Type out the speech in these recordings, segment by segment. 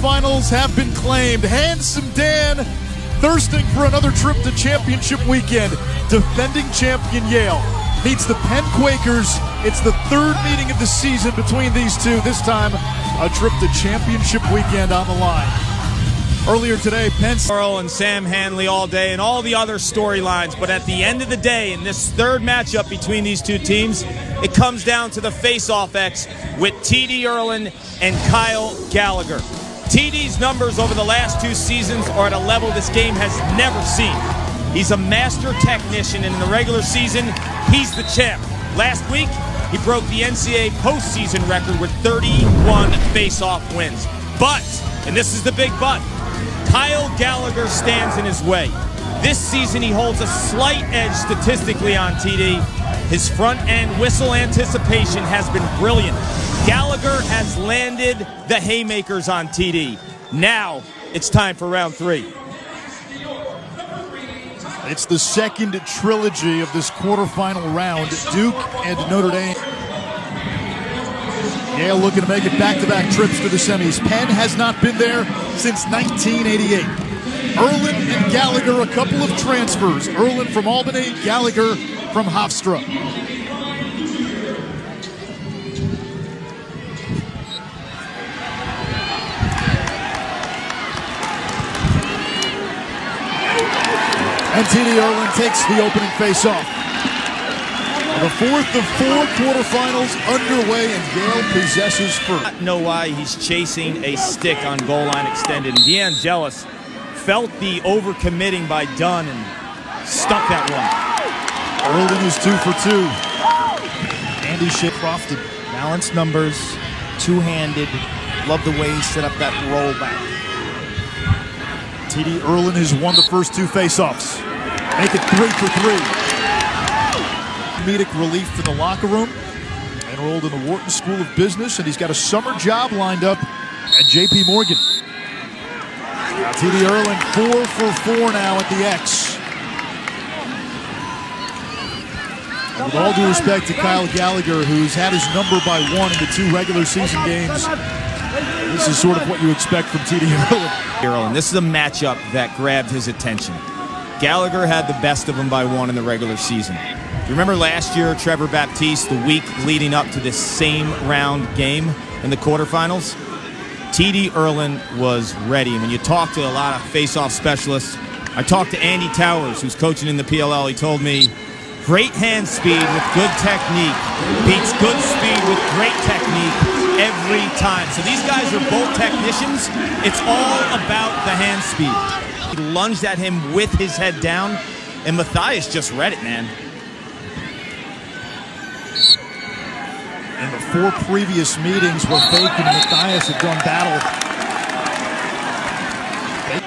quarterfinals have been claimed. Handsome Dan thirsting for another trip to championship weekend. Defending champion Yale meets the Penn Quakers. It's the third meeting of the season between these two. This time, a trip to championship weekend on the line. Earlier today, Penn Earl and Sam Hanley all day and all the other storylines. But at the end of the day, in this third matchup between these two teams, it comes down to the Faceoff X with TD Ierlan and Kyle Gallagher. TD's numbers over the last two seasons are at a level this game has never seen. He's a master technician, and in the regular season, he's the champ. Last week, he broke the NCAA postseason record with 31 face-off wins. But, and this is the big but, Kyle Gallagher stands in his way. This season, he holds a slight edge statistically on TD. His front-end whistle anticipation has been brilliant. Gallagher has landed the haymakers on TD. Now, it's time for round three. It's the second trilogy of this quarterfinal round. Duke and Notre Dame. Yale looking to make it back-to-back trips to the semis. Penn has not been there since 1988. Ierlan and Gallagher, a couple of transfers. Ierlan from Albany, Gallagher from Hofstra. And TD Ierlan takes the opening face-off. The fourth of four quarterfinals underway, and Yale possesses first. I don't know why he's chasing a stick on goal line extended. And DeAngelis felt the overcommitting by Dunn and stuck that one. Ierlan is 2 for 2. Andy Crofton. Balanced numbers, two-handed. Love the way he set up that roll back. TD Ierlan has won the first two face-offs. Make it 3 for 3. Comedic relief for the locker room. Enrolled in the Wharton School of Business, and he's got a summer job lined up at JP Morgan. TD Ierlan 4 for 4 now at the X. And with all due respect to Kyle Gallagher, who's had his number by 1 in the 2 regular season games, this is sort of what you expect from TD Ierlan. This is a matchup that grabbed his attention. Gallagher had the best of him by 1 in the regular season. You remember last year, Trevor Baptiste, the week leading up to this same round game in the quarterfinals? TD Ierlan was ready. And when you talk to a lot of face-off specialists, I talked to Andy Towers, who's coaching in the PLL. He told me, great hand speed with good technique beats good speed with great technique every time. So these guys are both technicians. It's all about the hand speed. He lunged at him with his head down, and Matthias just read it, man. In the 4 previous meetings where Fake and Matthias have done battle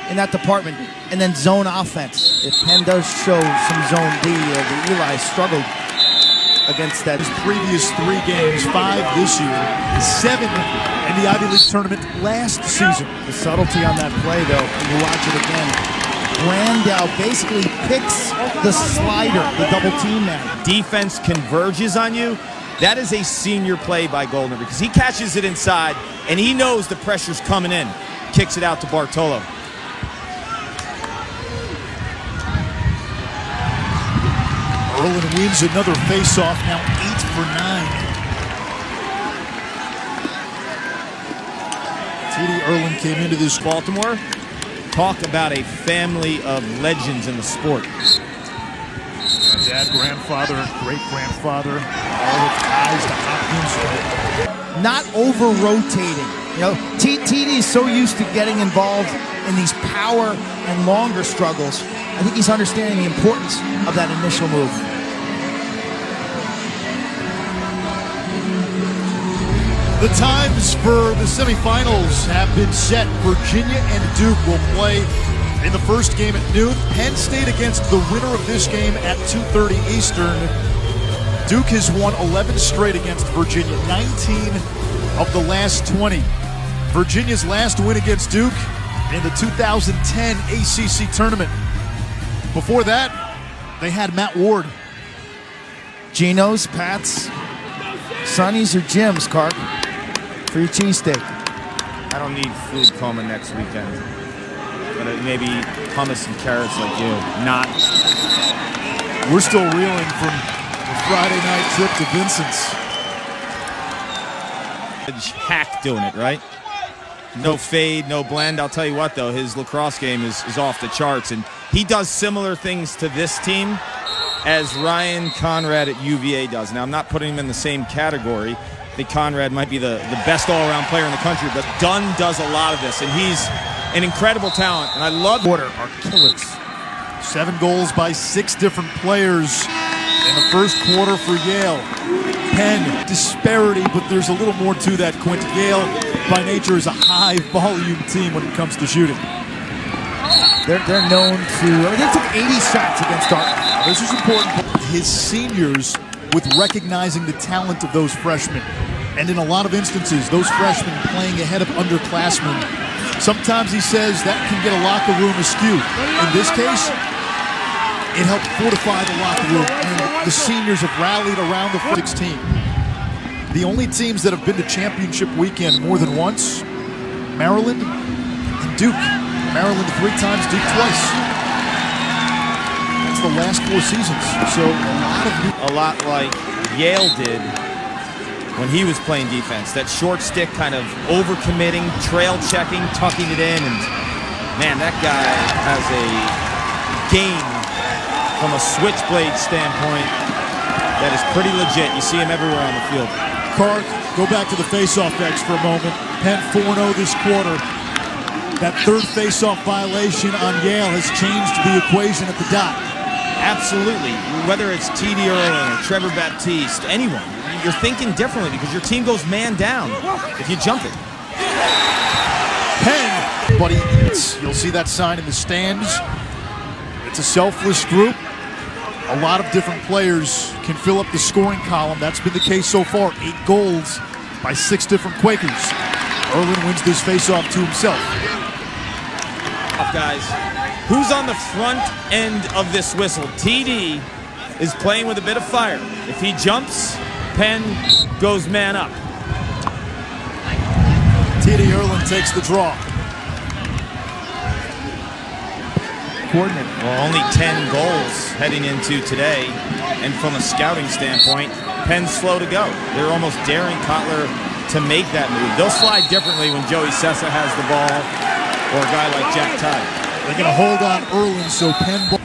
in that department. And then zone offense. If Penn does show some zone D, the Eli struggled against that. His previous 3 games, 5 this year, 7 in the Ivy League tournament last season. The subtlety on that play, though, when you watch it again, Brandow basically picks the slider, the double team man. Defense converges on you. That is a senior play by Goldner because he catches it inside and he knows the pressure's coming in. Kicks it out to Bartolo. Ierlan wins another face-off, now 8 for 9. TD Ierlan came into this Baltimore. Talk about a family of legends in the sport. Dad, grandfather, great-grandfather, all with ties to Hopkins. Not over-rotating. You know, TD is so used to getting involved in these power and longer struggles. I think he's understanding the importance of that initial move. The times for the semifinals have been set. Virginia and Duke will play in the first game at noon. Penn State against the winner of this game at 2:30 Eastern. Duke has won 11 straight against Virginia, 19 of the last 20. Virginia's last win against Duke in the 2010 ACC tournament. Before that, they had Matt Ward. Geno's, Pat's, Sonny's, or Jim's, Clark, for your cheesesteak. I don't need food coma next weekend. But maybe hummus and carrots like you. Not. We're still reeling from the Friday night trip to Vincent's. Hack doing it, right? No fade, no blend. I'll tell you what, though, his lacrosse game is off the charts, and he does similar things to this team as Ryan Conrad at UVA does. Now, I'm not putting him in the same category. I think Conrad might be the best all-around player in the country, but Dunn does a lot of this, and he's an incredible talent, and I love Quarter are killers. 7 goals by 6 different players in the first quarter for Yale. Penn, disparity, but there's a little more to that, Quint. Yale, by nature, is a high-volume team when it comes to shooting. They're known to, they took 80 shots against Dartmouth. This is important. His seniors with recognizing the talent of those freshmen. And in a lot of instances, those freshmen playing ahead of underclassmen. Sometimes he says that can get a locker room askew. In this case, it helped fortify the locker room, and the seniors have rallied around the 16. The only teams that have been to championship weekend more than once, Maryland and Duke. Maryland 3 times, Duke twice. That's the last 4 seasons. So a lot like Yale did when he was playing defense. That short stick kind of overcommitting, trail checking, tucking it in, and man, that guy has a game from a switchblade standpoint that is pretty legit. You see him everywhere on the field. Clark, go back to the faceoff X for a moment. Penn 4-0 this quarter. That 3rd faceoff violation on Yale has changed the equation at the dot. Absolutely. Whether it's T.D. Ierlan or Trevor Baptiste, anyone, you're thinking differently because your team goes man down if you jump it. Penn, but you'll see that sign in the stands. It's a selfless group. A lot of different players can fill up the scoring column. That's been the case so far. 8 goals by 6 different Quakers. Ierlan wins this faceoff to himself. Guys, who's on the front end of this whistle? TD is playing with a bit of fire. If he jumps, Penn goes man up. TD Ierlan takes the draw. Coordinate. Well, only 10 goals heading into today, and from a scouting standpoint, Penn's slow to go. They're almost daring Kotler to make that move. They'll slide differently when Joey Sessa has the ball, or a guy like Jack Tide. They're going to hold on Ierlan, so Penn.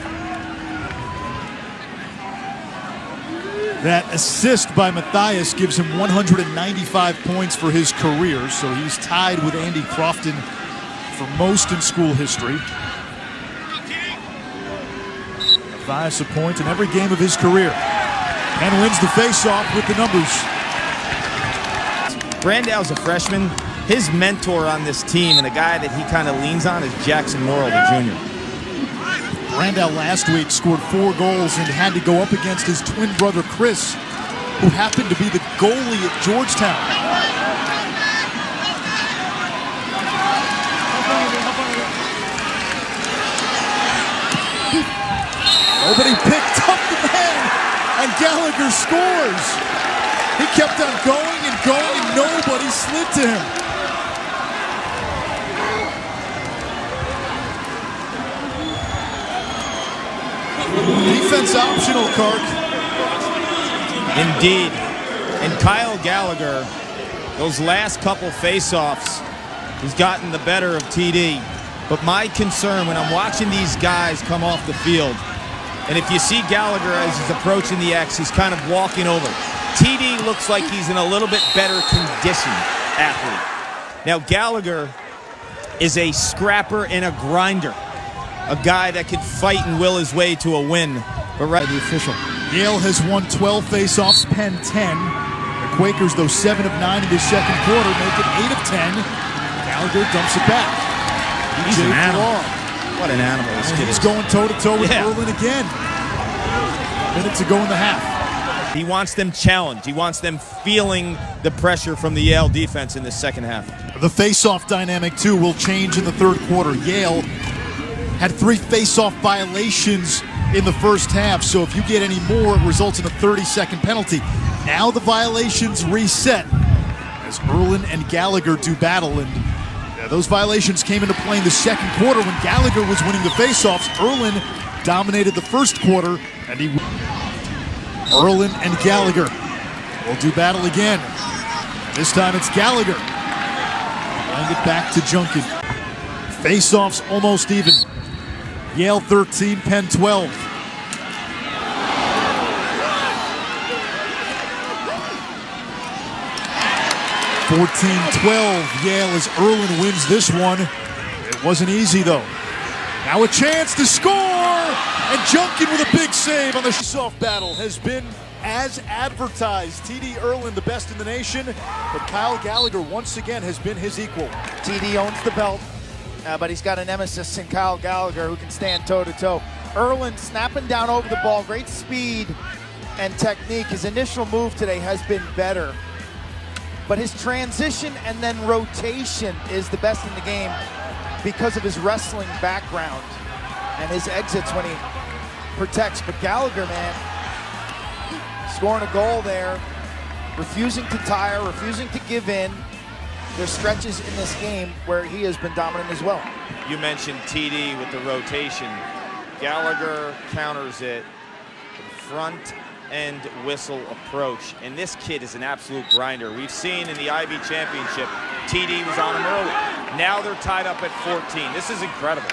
That assist by Matthias gives him 195 points for his career, so he's tied with Andy Crofton for most in school history. Matthias a point in every game of his career. Penn wins the faceoff with the numbers. Brandau's a freshman. His mentor on this team and a guy that he kind of leans on is Jackson Morrill, the junior. Brandau last week scored 4 goals and had to go up against his twin brother Chris, who happened to be the goalie at Georgetown. Nobody picked up the man, and Gallagher scores. He kept on going and going, and nobody slid to him. Defense optional, Clark. Indeed. And Kyle Gallagher, those last couple face-offs, he's gotten the better of TD. But my concern when I'm watching these guys come off the field, and if you see Gallagher as he's approaching the X, he's kind of walking over. TD looks like he's in a little bit better condition athlete. Now Gallagher is a scrapper and a grinder. A guy that could fight and will his way to a win. But right, the official. Yale has won 12 faceoffs, Penn 10. The Quakers, though 7 of 9 in this second quarter, make it 8 of 10. Gallagher dumps it back. He's an animal. What an animal this kid is. He's going toe-to-toe with Ierlan again. A minute to go in the half. He wants them challenged. He wants them feeling the pressure from the Yale defense in this second half. The faceoff dynamic, too, will change in the third quarter. Yale had 3 face-off violations in the first half, so if you get any more, it results in a 30-second penalty. Now the violations reset as Ierlan and Gallagher do battle, and Yeah, those violations came into play in the second quarter when Gallagher was winning the faceoffs. Ierlan dominated the first quarter, and Ierlan and Gallagher will do battle again. And this time it's Gallagher playing it back to Junkin. Faceoffs almost even. Yale 13, Penn 12. 14-12, Yale as Ierlan wins this one. It wasn't easy though. Now a chance to score! And Junkin with a big save on the faceoff battle has been as advertised. TD Ierlan the best in the nation, but Kyle Gallagher once again has been his equal. TD owns the belt, but he's got a nemesis in Kyle Gallagher who can stand toe-to-toe. Ierlan snapping down over the ball, great speed and technique. His initial move today has been better, but his transition and then rotation is the best in the game because of his wrestling background and his exits when he protects. But Gallagher, man, scoring a goal there, refusing to tire, refusing to give in. There's stretches in this game where he has been dominant as well. You mentioned TD with the rotation. Gallagher counters it, front end whistle approach, and this kid is an absolute grinder. We've seen in the Ivy Championship, TD was on him early. Now they're tied up at 14. This is incredible.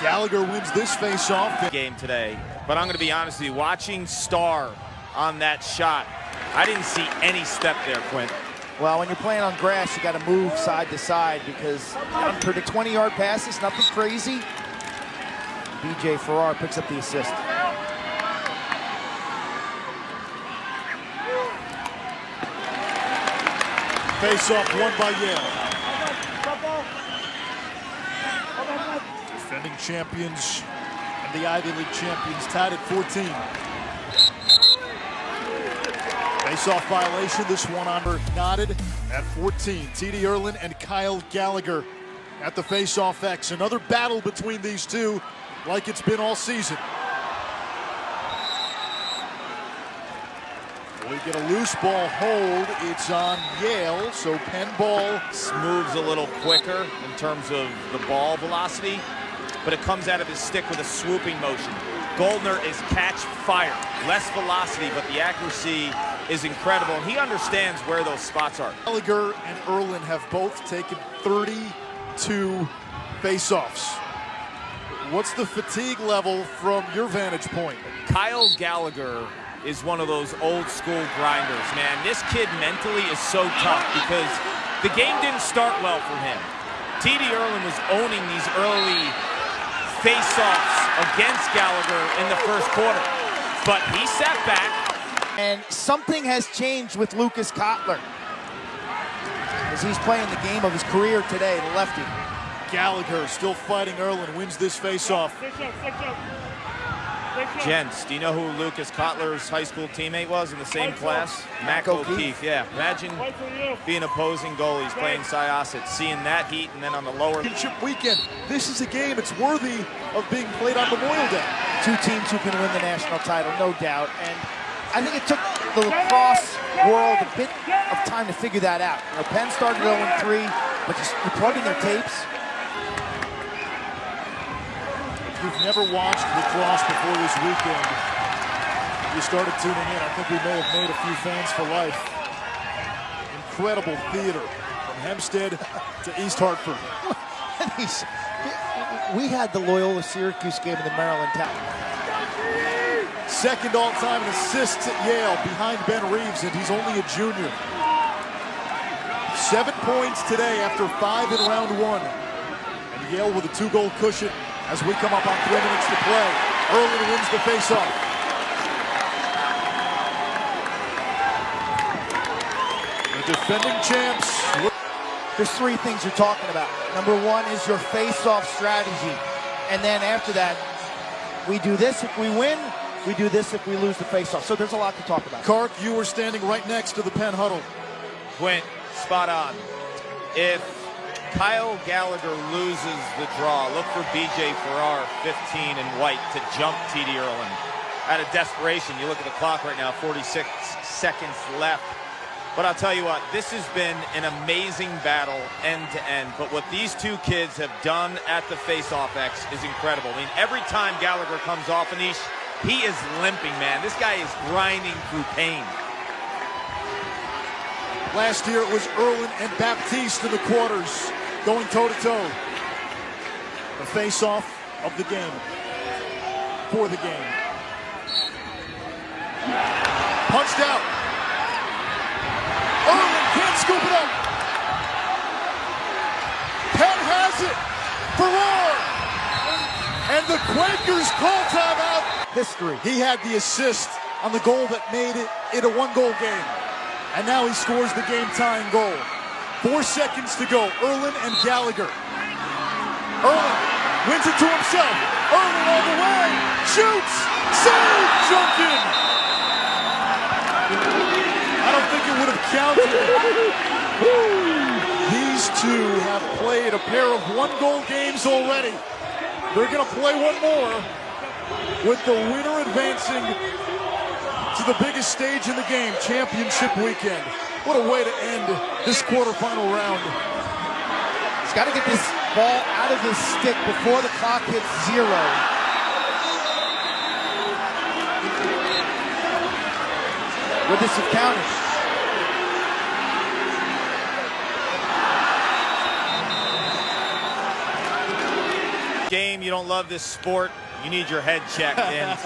Gallagher wins this face-off Game today, but I'm going to be honest with you, watching Starr on that shot, I didn't see any step there, Quint. Well, when you're playing on grass, you got to move side to side because unpredictable 20-yard passes, nothing crazy. BJ Farrar picks up the assist. Face-off won by Yale. Defending champions and the Ivy League champions tied at 14. Face-off violation, this one on nodded at 14. TD Ierlan and Kyle Gallagher at the face-off X. Another battle between these two like it's been all season. We get a loose ball hold. It's on Yale, so Penn ball moves a little quicker in terms of the ball velocity, but it comes out of his stick with a swooping motion. Goldner is catch fire, less velocity, but the accuracy is incredible, and he understands where those spots are. Gallagher and Ierlan have both taken 32 face-offs. What's the fatigue level from your vantage point? Kyle Gallagher is one of those old school grinders, man. This kid mentally is so tough because the game didn't start well for him. TD Ierlan was owning these early face-offs against Gallagher in the first quarter, but he sat back. And something has changed with Lucas Kotler as he's playing the game of his career today, the lefty. Gallagher still fighting Ierlan, wins this face-off. Gents, do you know who Lucas Kotler's high school teammate was in the same class? Mac O'Keefe, yeah. Imagine being opposing goalies playing Syosset, seeing that heat, and then on the lower... Championship weekend, this is a game, it's worthy of being played on Memorial Day. Two teams who can win the national title, no doubt. And I think it took the lacrosse world a bit of time to figure that out. You know, Penn started 0-3, but just plugging their tapes. If you've never watched lacrosse before this weekend, you started tuning in, I think we may have made a few fans for life. Incredible theater from Hempstead to East Hartford. We had the Loyola Syracuse game in the Maryland town. Second all-time in assists at Yale behind Ben Reeves, and he's only a junior. 7 points today after 5 in round 1. And Yale with a 2-goal cushion as we come up on 3 minutes to play. Ierlan wins the faceoff. The defending champs. There's 3 things you're talking about. Number 1 is your face-off strategy. And then after that, we do this if we win, we do this if we lose the face-off. So there's a lot to talk about. Kark, you were standing right next to the Penn huddle. Quint, spot on. If Kyle Gallagher loses the draw, look for BJ Farrar, 15 and white, to jump TD Ierlan. Out of desperation, you look at the clock right now, 46 seconds left. But I'll tell you what, this has been an amazing battle end to end. But what these two kids have done at the Faceoff X is incredible. I mean, every time Gallagher comes off an ish, he is limping, man. This guy is grinding through pain. Last year it was Ierlan and Baptiste in the quarters, going toe-to-toe. The face-off of the game, for the game. Punched out. Ierlan can't scoop it up. Penn has it for Roar. And the Quakers call timeout. History. He had the assist on the goal that made it a one-goal game. And now he scores the game-tying goal. 4 seconds to go. Ierlan and Gallagher. Ierlan wins it to himself. Ierlan all the way. Shoots. Save. Junkin. I don't think it would have counted. These two have played a pair of one-goal games already. They're going to play one more with the winner advancing to the biggest stage in the game, championship weekend. What a way to end this quarterfinal round. He's got to get this ball out of his stick before the clock hits 0. Would this have counted? Game, you don't love this sport, you need your head checked. And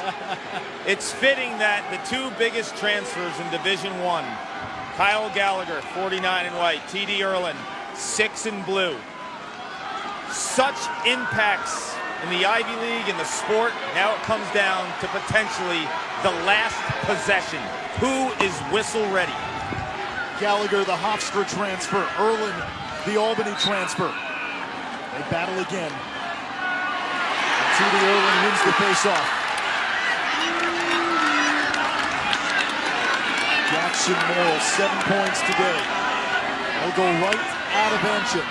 it's fitting that the two biggest transfers in Division I, Kyle Gallagher, 49 in white, TD Ierlan, 6 in blue. Such impacts in the Ivy League, in the sport. Now it comes down to potentially the last possession. Who is whistle ready? Gallagher, the Hofstra transfer. Ierlan, the Albany transfer. They battle again. TD Ierlan wins the face-off. Jackson Morrill, 7 points today. He'll go right out of Anchik.